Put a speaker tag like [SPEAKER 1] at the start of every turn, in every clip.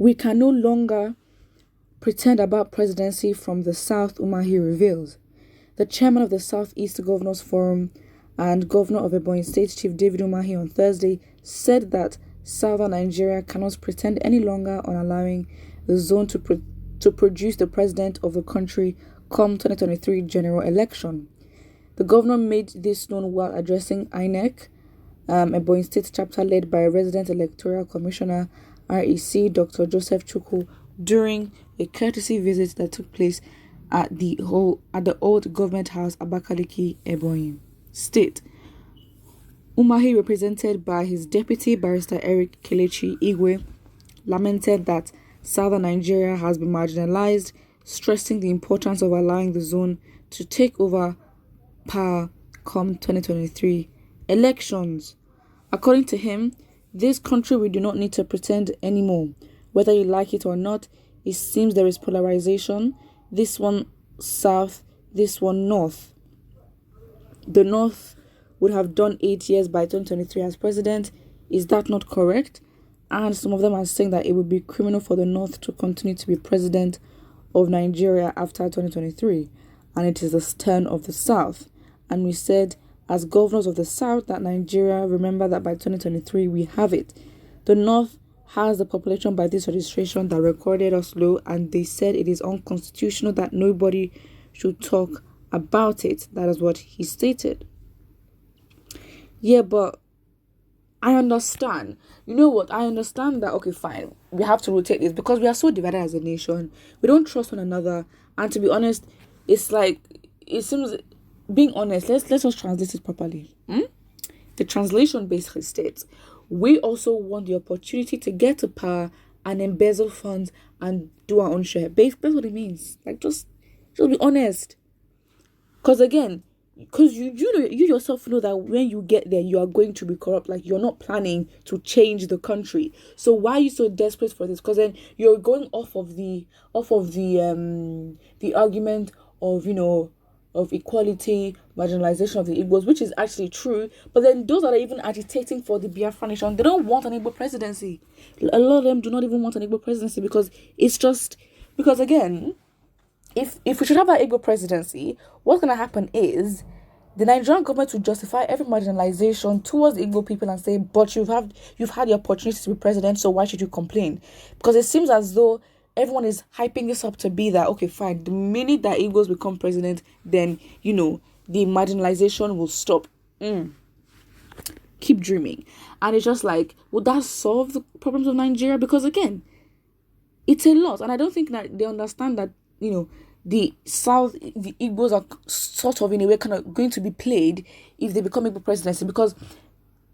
[SPEAKER 1] We can no longer pretend about presidency from the South, Umahi reveals. The chairman of the Southeast Governors Forum and governor of Ebonyi State, Chief David Umahi, on Thursday said that southern Nigeria cannot pretend any longer on allowing the zone to produce the president of the country come 2023 general election. The governor made this known while addressing INEC, Ebonyi State chapter led by Resident Electoral Commissioner REC Dr. Joseph Chukwu, during a courtesy visit that took place at the old government house, Abakaliki, Ebonyi State. Umahi, represented by his deputy barrister Eric Kelechi Igwe, lamented that southern Nigeria has been marginalized, stressing the importance of allowing the zone to take over power come 2023 elections. According to him, this country, we do not need to pretend anymore. Whether you like it or not, it seems there is polarization. This one south, this one north. The north would have done 8 years by 2023 as president. Is that not correct? And some of them are saying that it would be criminal for the north to continue to be president of Nigeria after 2023. And it is the turn of the south. And we said, as governors of the south, that Nigeria, remember that by 2023 we have it. The north has the population by this registration that recorded us low, and they said it is unconstitutional that nobody should talk about it. That is what he stated. Yeah, but I understand. You know what? I understand that, okay, fine, we have to rotate this because we are so divided as a nation. We don't trust one another. And to be honest, it's like, it seems, being honest, let's just translate it properly. The translation basically states, we also want the opportunity to get to power and embezzle funds and do our own share. Basically, that's what it means. Like, just be honest. Because again, because you yourself know that when you get there, you are going to be corrupt. Like, you're not planning to change the country. So why are you so desperate for this? Because then you're going off of the argument of, of equality, marginalization of the Igbos, which is actually true. But then those that are even agitating for the Biafra nation, they don't want an Igbo presidency. A lot of them do not even want an Igbo presidency because again, if we should have an Igbo presidency, what's going to happen is the Nigerian government will justify every marginalization towards the Igbo people and say, but you've had the opportunity to be president, so why should you complain? Because it seems as though everyone is hyping this up to be that, okay, fine, the minute that Igbos become president, then, the marginalization will stop. Keep dreaming. And it's just like, would that solve the problems of Nigeria? Because again, it's a lot. And I don't think that they understand that, the South, the Igbos are sort of in a way kind of going to be played if they become Igbo presidency, because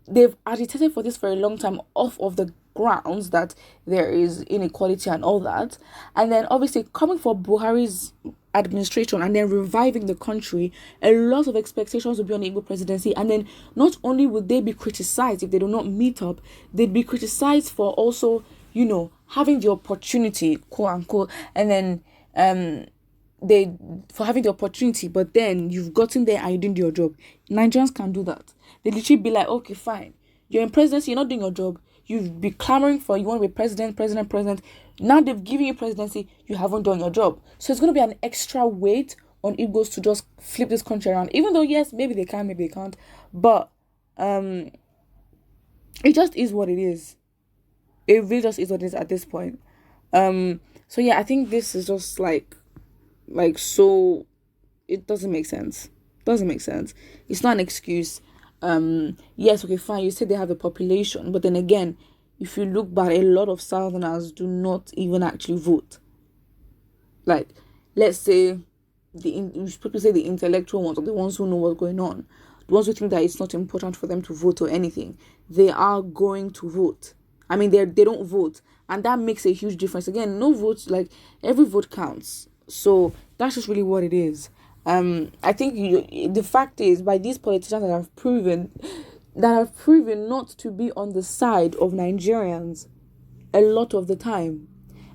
[SPEAKER 1] they've agitated for this for a long time off of the grounds that there is inequality and all that. And then obviously coming for Buhari's administration and then reviving the country, a lot of expectations will be on the Igbo presidency. And then not only would they be criticized if they do not meet up, they'd be criticized for also, having the opportunity, quote unquote, and then for having the opportunity, but then you've gotten there and you didn't do your job. Nigerians can do that. They literally be like, okay, fine, you're in presidency, you're not doing your job. You've been clamoring for, you want to be president. Now they've given you presidency, you haven't done your job. So it's going to be an extra weight on Igbos to just flip this country around. Even though, yes, maybe they can, maybe they can't. But it just is what it is. It really just is what it is at this point. So yeah, I think this is just like so it doesn't make sense. It's not an excuse. Yes, okay, fine, you said they have a population, but then again, if you look back, a lot of Southerners do not even actually vote. Like, let's say the intellectual ones, or the ones who know what's going on, the ones who think that it's not important for them to vote or anything, they are going to vote. I mean, they don't vote, and that makes a huge difference. Again, no votes, like, every vote counts. So that's just really what it is. I think the fact is, by these politicians that have proven not to be on the side of Nigerians a lot of the time,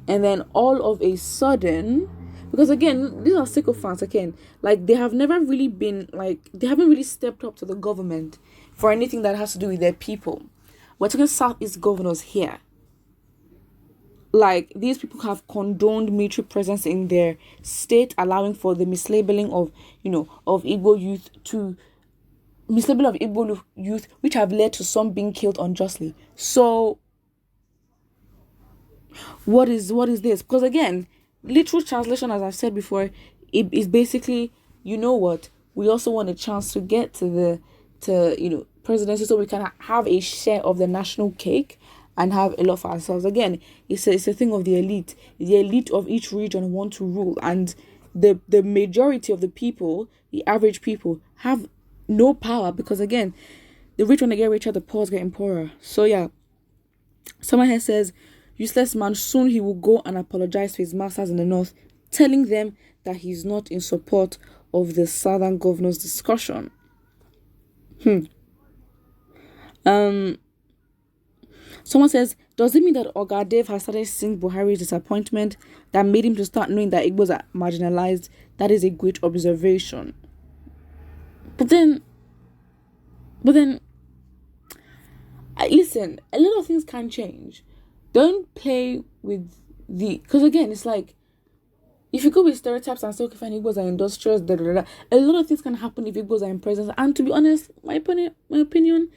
[SPEAKER 1] and then all of a sudden, because again, these are sycophants again, like they haven't really stepped up to the government for anything that has to do with their people. We're talking Southeast governors here. like these people have condoned military presence in their state, allowing for the mislabeling of of Igbo youth to mislabel of Igbo youth, which have led to some being killed unjustly. So what is this? Because again, literal translation, as I've said before, it is basically, we also want a chance to get to presidency, so we can have a share of the national cake and have a lot for ourselves. Again, it's a thing of the elite. The elite of each region want to rule, and the majority of the people, the average people, have no power, because again, the rich want to get richer, the poor is getting poorer. So yeah, someone here says, useless man, soon he will go and apologize to his masters in the north, telling them that he's not in support of the southern governors' discussion. Someone says, does it mean that Ogadev has started seeing Buhari's disappointment that made him to start knowing that Igbos are marginalized? That is a great observation. But then, listen, a lot of things can change. Don't play with because again, it's like, if you go with stereotypes and say, okay, fine, Igbos are industrious, a lot of things can happen if Igbos are in presence. And to be honest, my opinion,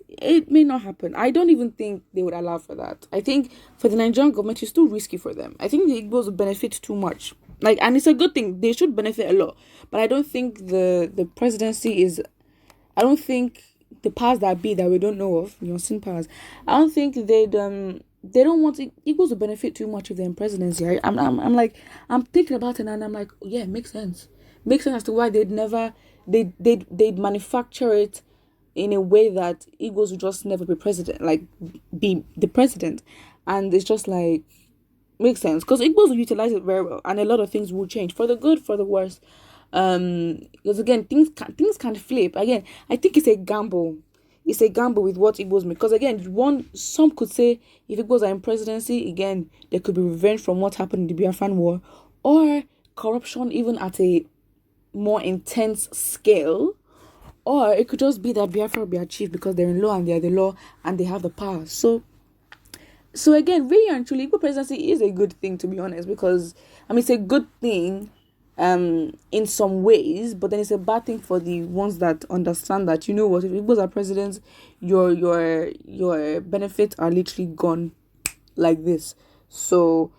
[SPEAKER 1] it may not happen. I don't even think they would allow for that. I think for the Nigerian government, it's too risky for them. I think the Igbos would benefit too much. And it's a good thing. They should benefit a lot. But I don't think the presidency is... I don't think the powers that be that we don't know of, sin powers, I don't think they don't want Igbos to benefit too much of their presidency. I'm thinking about it, and I'm like, yeah, it makes sense. Makes sense as to why they'd manufacture it in a way that Igbos would just never be be the president. And it's just like, makes sense, because Igbos will utilize it very well, and a lot of things will change for the good, for the worse. Because again, things can flip. Again, I think it's a gamble. It's a gamble with what Igbos make. Because again, some could say, if Igbos are in presidency, again, there could be revenge from what happened in the Biafran War, or corruption even at a more intense scale. Or it could just be that Biafra will be achieved because they're in law and they're the law and they have the power. So again, really and truly, Igbo presidency is a good thing, to be honest, because it's a good thing in some ways, but then it's a bad thing for the ones that understand that, if Igbos are presidents, your benefits are literally gone like this. So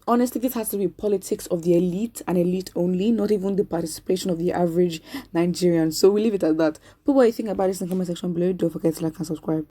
[SPEAKER 1] honestly, this has to be politics of the elite and elite only, not even the participation of the average Nigerian. So we leave it at that. Put what you think about this in the comment section below. Don't forget to like and subscribe.